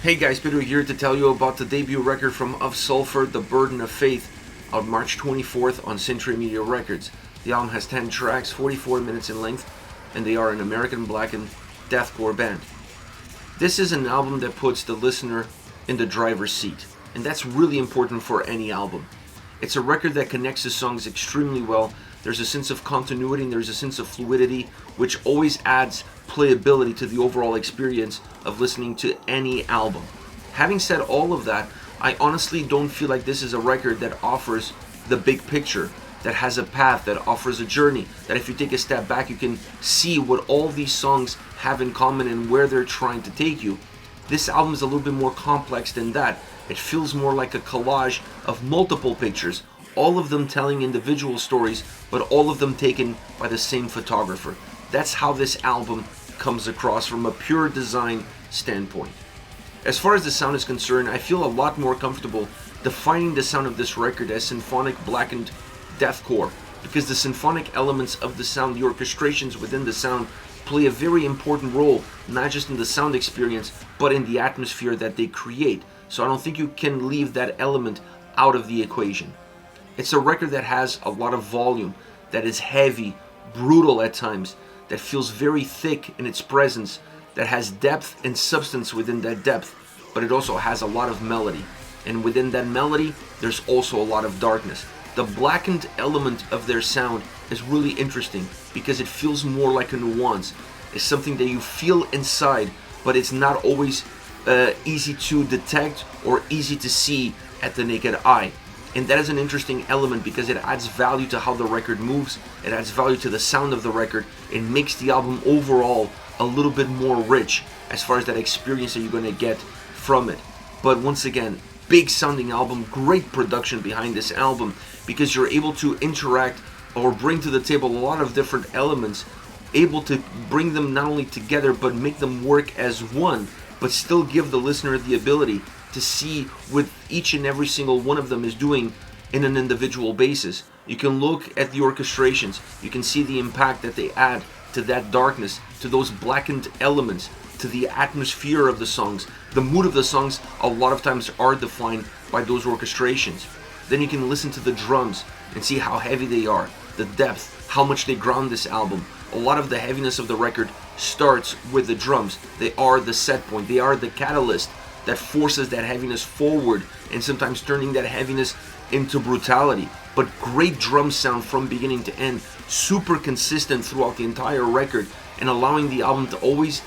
Hey guys, Peter here to tell you about the debut record from Of Sulfur, The Burden of Faith, out March 24th on Century Media Records. The album has 10 tracks, 44 minutes in length, and they are an American blackened deathcore band. This is an album that puts the listener in the driver's seat, and that's really important for any album. It's a record that connects the songs extremely well. There's a sense of continuity and there's a sense of fluidity, which always adds playability to the overall experience of listening to any album. Having said all of that, I honestly don't feel like this is a record that offers the big picture, that has a path, that offers a journey, that if you take a step back you can see what all these songs have in common and where they're trying to take you. This album is a little bit more complex than that. It feels more like a collage of multiple pictures, all of them telling individual stories, but all of them taken by the same photographer. That's how this album comes across from a pure design standpoint. As far as the sound is concerned, I feel a lot more comfortable defining the sound of this record as symphonic blackened deathcore, because the symphonic elements of the sound, the orchestrations within the sound, play a very important role, not just in the sound experience, but in the atmosphere that they create. So I don't think you can leave that element out of the equation. It's a record that has a lot of volume, that is heavy, brutal at times, that feels very thick in its presence, that has depth and substance within that depth, but it also has a lot of melody. And within that melody, there's also a lot of darkness. The blackened element of their sound is really interesting because it feels more like a nuance. It's something that you feel inside, but it's not always easy to detect or easy to see at the naked eye. And that is an interesting element because it adds value to how the record moves, it adds value to the sound of the record, it makes the album overall a little bit more rich as far as that experience that you're going to get from it. But once again, big sounding album, great production behind this album because you're able to interact or bring to the table a lot of different elements, able to bring them not only together but make them work as one, but still give the listener the ability to see what each and every single one of them is doing in an individual basis. You can look at the orchestrations, you can see the impact that they add to that darkness, to those blackened elements, to the atmosphere of the songs. The mood of the songs a lot of times are defined by those orchestrations. Then you can listen to the drums and see how heavy they are, the depth, how much they ground this album. A lot of the heaviness of the record starts with the drums. They are the set point, they are the catalyst that forces that heaviness forward and sometimes turning that heaviness into brutality. But great drum sound from beginning to end, super consistent throughout the entire record, and allowing the album to always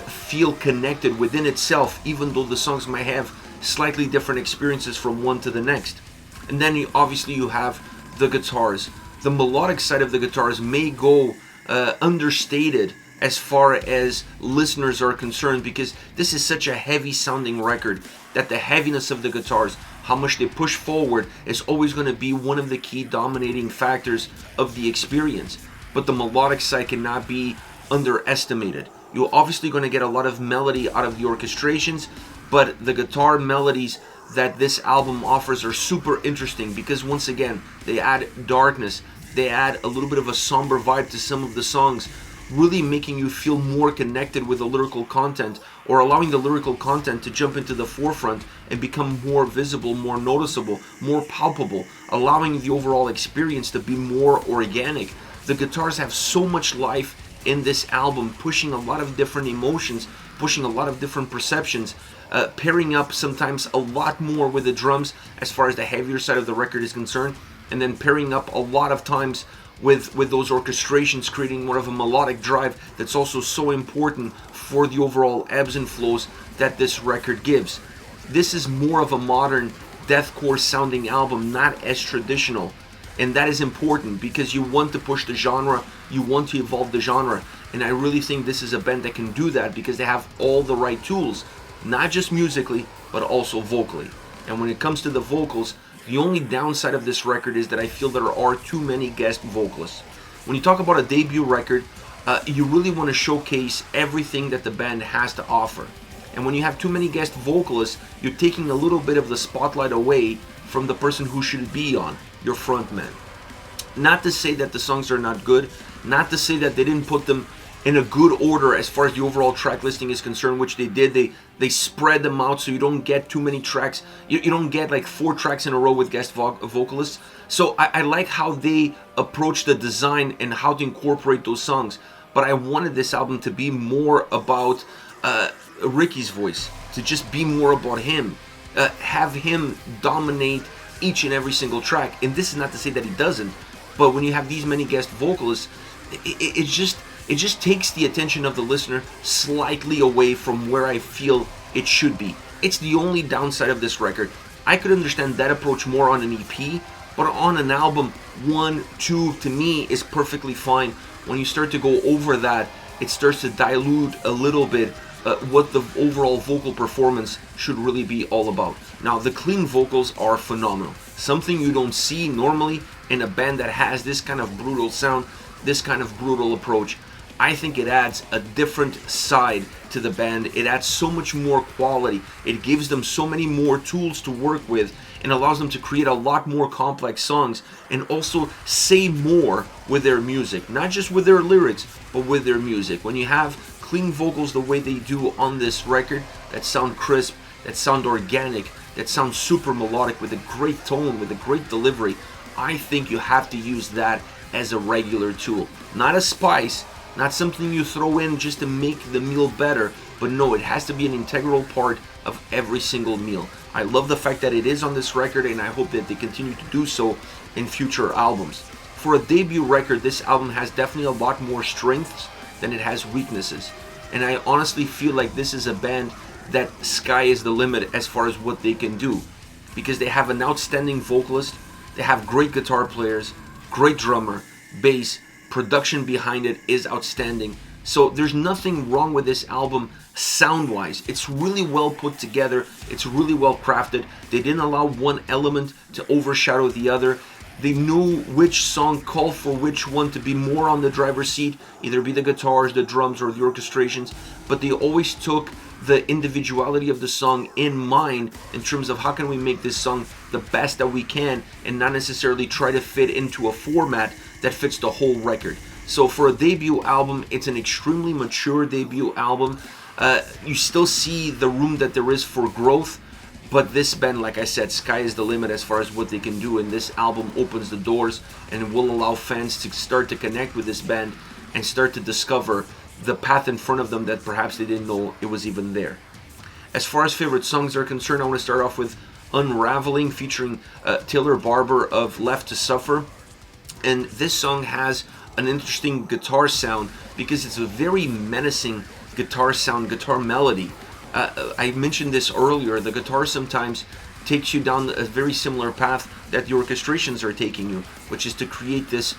feel connected within itself, even though the songs might have slightly different experiences from one to the next. And then obviously you have the guitars. The melodic side of the guitars may go understated as far as listeners are concerned, because this is such a heavy sounding record that the heaviness of the guitars, how much they push forward, is always going to be one of the key dominating factors of the experience. But the melodic side cannot be underestimated. You're obviously going to get a lot of melody out of the orchestrations, but the guitar melodies that this album offers are super interesting because once again they add darkness, they add a little bit of a somber vibe to some of the songs, really making you feel more connected with the lyrical content, or allowing the lyrical content to jump into the forefront and become more visible, more noticeable, more palpable, allowing the overall experience to be more organic. The guitars have so much life in this album, pushing a lot of different emotions, pushing a lot of different perceptions, pairing up sometimes a lot more with the drums as far as the heavier side of the record is concerned, and then pairing up a lot of times with those orchestrations, creating more of a melodic drive that's also so important for the overall ebbs and flows that this record gives. This is more of a modern deathcore sounding album, not as traditional, and that is important because you want to push the genre, you want to evolve the genre, and I really think this is a band that can do that because they have all the right tools, not just musically but also vocally. And when it comes to the vocals, the only downside of this record is that I feel there are too many guest vocalists. When you talk about a debut record, you really want to showcase everything that the band has to offer. And when you have too many guest vocalists, you're taking a little bit of the spotlight away from the person who should be on, your frontman. Not to say that the songs are not good, not to say that they didn't put them in a good order as far as the overall track listing is concerned, which they did. They spread them out so you don't get too many tracks. You don't get like 4 tracks in a row with guest vocalists. So I like how they approach the design and how to incorporate those songs. But I wanted this album to be more about Ricky's voice, to just be more about him, have him dominate each and every single track. And this is not to say that he doesn't, but when you have these many guest vocalists, it just takes the attention of the listener slightly away from where I feel it should be. It's the only downside of this record. I could understand that approach more on an EP, but on an album, 1, 2, to me, is perfectly fine. When you start to go over that, it starts to dilute a little bit what the overall vocal performance should really be all about. Now, the clean vocals are phenomenal. Something you don't see normally in a band that has this kind of brutal sound, this kind of brutal approach. I think it adds a different side to the band. It adds so much more quality. It gives them so many more tools to work with and allows them to create a lot more complex songs and also say more with their music. Not just with their lyrics, but with their music. When you have clean vocals the way they do on this record, that sound crisp, that sound organic, that sound super melodic with a great tone, with a great delivery, I think you have to use that as a regular tool. Not a spice, not something you throw in just to make the meal better, but no, it has to be an integral part of every single meal. I love the fact that it is on this record, and I hope that they continue to do so in future albums. For a debut record, this album has definitely a lot more strengths than it has weaknesses. And I honestly feel like this is a band that sky is the limit as far as what they can do. Because they have an outstanding vocalist, they have great guitar players, great drummer, bass, production behind it is outstanding. So there's nothing wrong with this album sound-wise. It's really well put together, it's really well crafted. They didn't allow one element to overshadow the other. They knew which song called for which one to be more on the driver's seat, either be the guitars, the drums, or the orchestrations, but they always took the individuality of the song in mind in terms of how can we make this song the best that we can and not necessarily try to fit into a format that fits the whole record. So for a debut album, it's an extremely mature debut album. You still see the room that there is for growth, but this band, like I said, sky is the limit as far as what they can do, and this album opens the doors and will allow fans to start to connect with this band and start to discover the path in front of them that perhaps they didn't know it was even there. As far as favorite songs are concerned, I want to start off with Unraveling, featuring Taylor Barber of Left to Suffer. And this song has an interesting guitar sound because it's a very menacing guitar sound, guitar melody. I mentioned this earlier, the guitar sometimes takes you down a very similar path that the orchestrations are taking you, which is to create this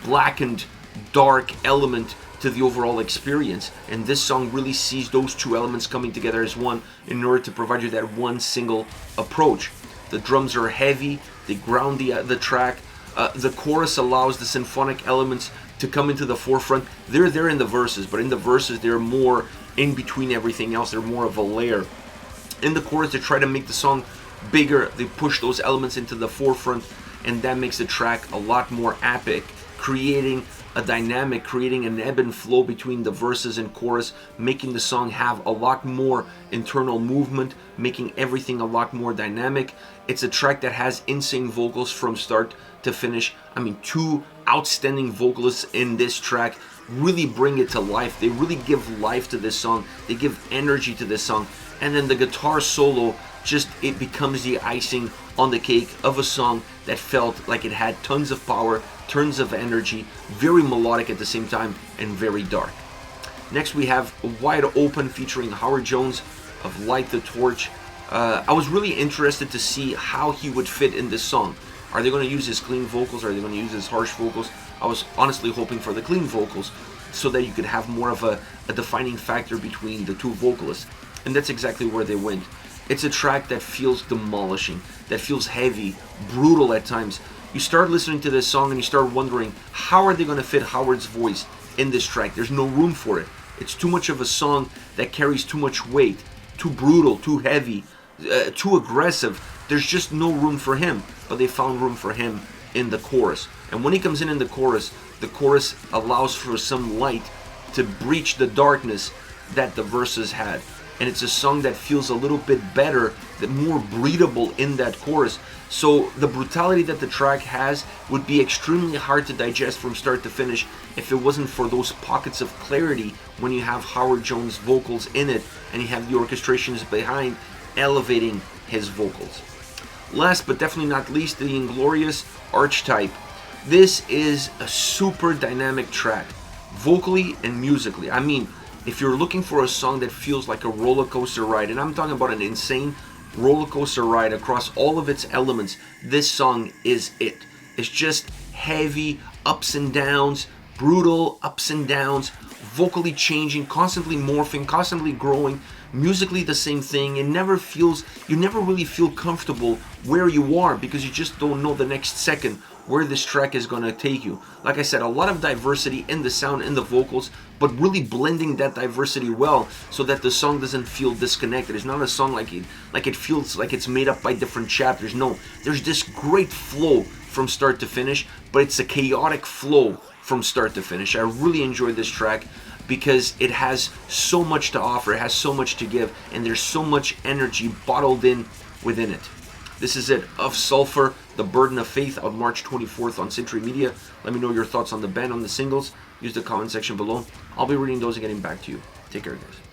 blackened, dark element to the overall experience. And this song really sees those two elements coming together as one in order to provide you that one single approach. The drums are heavy, they ground the track. The chorus allows the symphonic elements to come into the forefront. They're there in the verses, but in the verses they're more in between everything else. They're more of a layer. In the chorus, they try to make the song bigger. They push those elements into the forefront, and that makes the track a lot more epic, creating a dynamic, creating an ebb and flow between the verses and chorus, making the song have a lot more internal movement, making everything a lot more dynamic. It's a track that has insane vocals from start to finish. I mean, 2 outstanding vocalists in this track really bring it to life. They really give life to this song. They give energy to this song. And then the guitar solo, it becomes the icing on the cake of a song that felt like it had tons of power, tons of energy, very melodic at the same time, and very dark. Next we have Wide Open featuring Howard Jones of Light the Torch. I was really interested to see how he would fit in this song. Are they going to use his clean vocals? Are they going to use his harsh vocals? I was honestly hoping for the clean vocals so that you could have more of a defining factor between the two vocalists. And that's exactly where they went. It's a track that feels demolishing, that feels heavy, brutal at times. You start listening to this song and you start wondering, how are they going to fit Howard's voice in this track? There's no room for it. It's too much of a song that carries too much weight, too brutal, too heavy, too aggressive. There's just no room for him, but they found room for him in the chorus. And when he comes in the chorus allows for some light to breach the darkness that the verses had. And it's a song that feels a little bit better, that more breathable in that chorus. So the brutality that the track has would be extremely hard to digest from start to finish if it wasn't for those pockets of clarity when you have Howard Jones' vocals in it and you have the orchestrations behind elevating his vocals. Last but definitely not least, the Inglorious Archetype. This is a super dynamic track, vocally and musically. I mean, if you're looking for a song that feels like a roller coaster ride, and I'm talking about an insane roller coaster ride across all of its elements, this song is it. It's just heavy ups and downs, brutal ups and downs, vocally changing, constantly morphing, constantly growing. Musically the same thing. It never feels, you never really feel comfortable where you are because you just don't know the next second where this track is going to take you. Like I said, a lot of diversity in the sound, in the vocals, but really blending that diversity well so that the song doesn't feel disconnected. It's not a song like it feels like it's made up by different chapters. No, there's this great flow from start to finish, but it's a chaotic flow from start to finish. I really enjoyed this track because it has so much to offer, it has so much to give, and there's so much energy bottled in within it. This is it, of Sulfur, The Burden of Faith, out March 24th on Century Media. Let me know your thoughts on the band, on the singles. Use the comment section below. I'll be reading those and getting back to you. Take care, guys.